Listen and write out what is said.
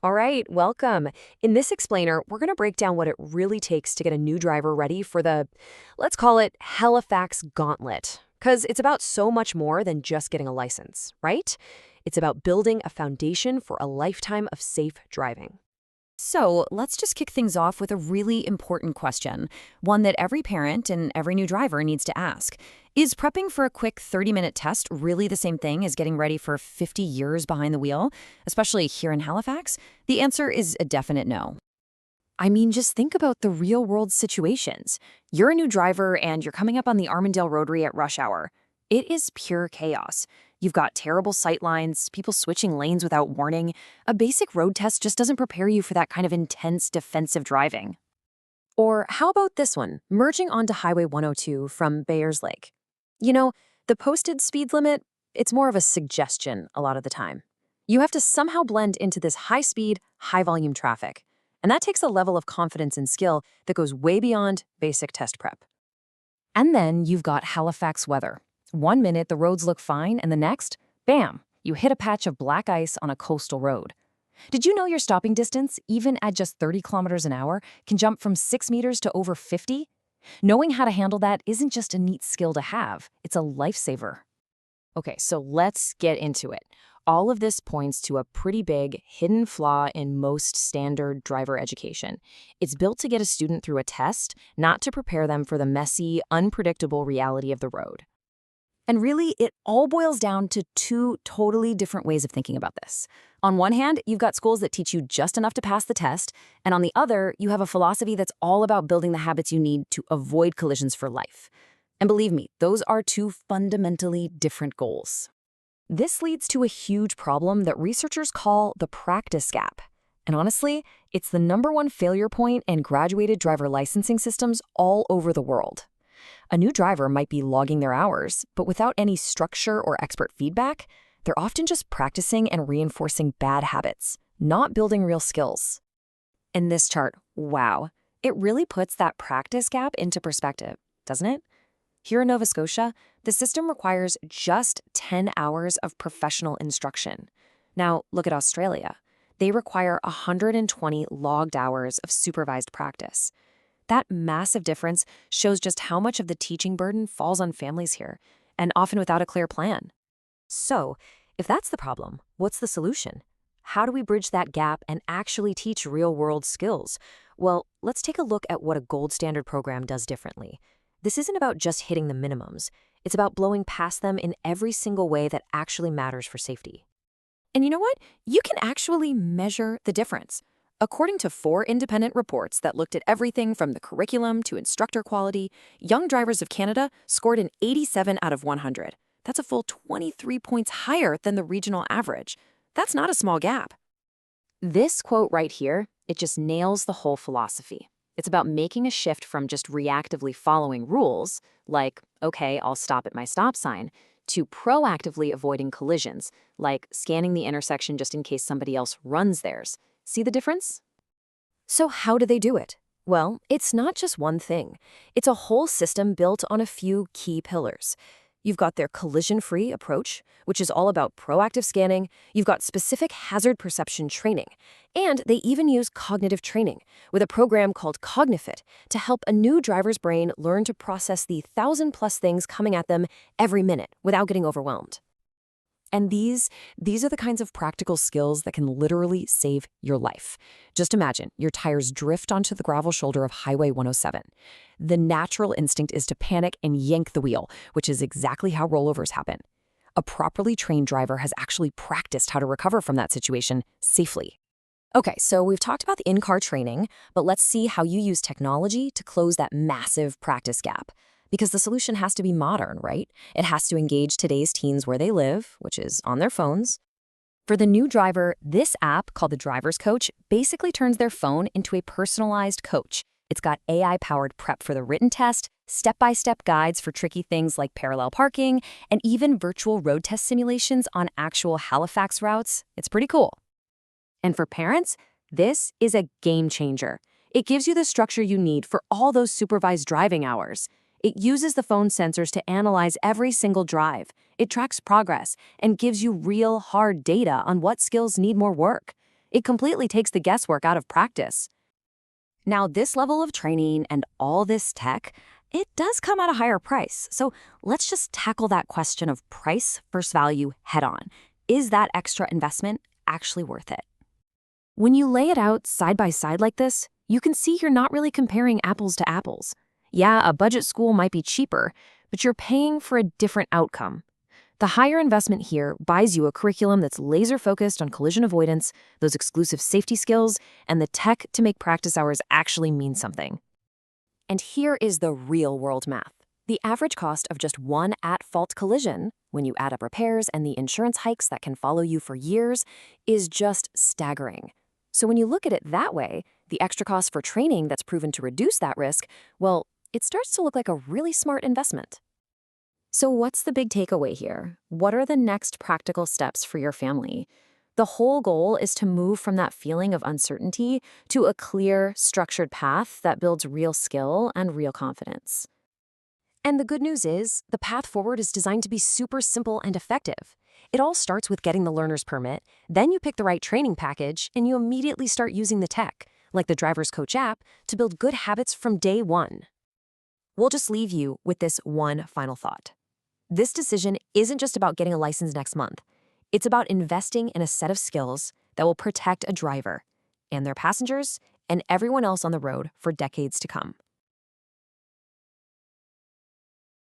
All right, welcome. In this explainer, we're going to break down what it really takes to get a new driver ready for the, let's call it Halifax Gauntlet. Because it's about so much more than just getting a license, right? It's about building a foundation for a lifetime of safe driving. So let's just kick things off with a really important question, one that every parent and every new driver needs to ask. Is prepping for a quick 30-minute test really the same thing as getting ready for 50 years behind the wheel, especially here in Halifax? The answer is a definite no. I mean, just think about the real-world situations. You're a new driver and you're coming up on the Armdale Rotary at rush hour. It is pure chaos. You've got terrible sight lines, people switching lanes without warning. A basic road test just doesn't prepare you for that kind of intense defensive driving. Or how about this one, merging onto Highway 102 from Bayers Lake? You know, the posted speed limit, it's more of a suggestion a lot of the time. You have to somehow blend into this high-speed, high-volume traffic. And that takes a level of confidence and skill that goes way beyond basic test prep. And then you've got Halifax weather. 1 minute the roads look fine, and the next, bam, you hit a patch of black ice on a coastal road. Did you know your stopping distance, even at just 30 kilometers an hour, can jump from 6 meters to over 50? Knowing how to handle that isn't just a neat skill to have, it's a lifesaver. Okay, so let's get into it. All of this points to a pretty big hidden flaw in most standard driver education. It's built to get a student through a test, not to prepare them for the messy, unpredictable reality of the road. And really, it all boils down to two totally different ways of thinking about this. On one hand, you've got schools that teach you just enough to pass the test, and on the other, you have a philosophy that's all about building the habits you need to avoid collisions for life. And believe me, those are two fundamentally different goals. This leads to a huge problem that researchers call the practice gap. And honestly, it's the #1 failure point in graduated driver licensing systems all over the world. A new driver might be logging their hours, but without any structure or expert feedback, they're often just practicing and reinforcing bad habits, not building real skills. In this chart, wow, it really puts that practice gap into perspective, doesn't it? Here in Nova Scotia, the system requires just 10 hours of professional instruction. Now, look at Australia. They require 120 logged hours of supervised practice. That massive difference shows just how much of the teaching burden falls on families here, and often without a clear plan. So, if that's the problem, what's the solution? How do we bridge that gap and actually teach real-world skills? Well, let's take a look at what a gold standard program does differently. This isn't about just hitting the minimums. It's about blowing past them in every single way that actually matters for safety. And you know what? You can actually measure the difference. According to 4 independent reports that looked at everything from the curriculum to instructor quality, Young Drivers of Canada scored an 87 out of 100. That's a full 23 points higher than the regional average. That's not a small gap. This quote right here, it just nails the whole philosophy. It's about making a shift from just reactively following rules, like, okay, I'll stop at my stop sign, to proactively avoiding collisions, like scanning the intersection just in case somebody else runs theirs. See the difference? So how do they do it? Well, it's not just one thing. It's a whole system built on a few key pillars. You've got their collision-free approach, which is all about proactive scanning. You've got specific hazard perception training. And they even use cognitive training with a program called CogniFit to help a new driver's brain learn to process the 1,000+ things coming at them every minute without getting overwhelmed. And these are the kinds of practical skills that can literally save your life. Just imagine your tires drift onto the gravel shoulder of Highway 107. The natural instinct is to panic and yank the wheel, which is exactly how rollovers happen. A properly trained driver has actually practiced how to recover from that situation safely. Okay, so we've talked about the in-car training, but let's see how you use technology to close that massive practice gap. Because the solution has to be modern, right? It has to engage today's teens where they live, which is on their phones. For the new driver, this app, called the Driver's Coach, basically turns their phone into a personalized coach. It's got AI-powered prep for the written test, step-by-step guides for tricky things like parallel parking, and even virtual road test simulations on actual Halifax routes. It's pretty cool. And for parents, this is a game changer. It gives you the structure you need for all those supervised driving hours. It uses the phone sensors to analyze every single drive. It tracks progress and gives you real, hard data on what skills need more work. It completely takes the guesswork out of practice. Now, this level of training and all this tech, it does come at a higher price. So let's just tackle that question of price versus value head on. Is that extra investment actually worth it? When you lay it out side by side like this, you can see you're not really comparing apples to apples. Yeah, a budget school might be cheaper, but you're paying for a different outcome. The higher investment here buys you a curriculum that's laser-focused on collision avoidance, those exclusive safety skills, and the tech to make practice hours actually mean something. And here is the real-world math. The average cost of just one at-fault collision, when you add up repairs and the insurance hikes that can follow you for years, is just staggering. So when you look at it that way, the extra cost for training that's proven to reduce that risk, well, it starts to look like a really smart investment. So what's the big takeaway here? What are the next practical steps for your family? The whole goal is to move from that feeling of uncertainty to a clear, structured path that builds real skill and real confidence. And the good news is, the path forward is designed to be super simple and effective. It all starts with getting the learner's permit, then you pick the right training package, and you immediately start using the tech, like the Driver's Coach app, to build good habits from day one. We'll just leave you with this one final thought. This decision isn't just about getting a license next month. It's about investing in a set of skills that will protect a driver and their passengers and everyone else on the road for decades to come.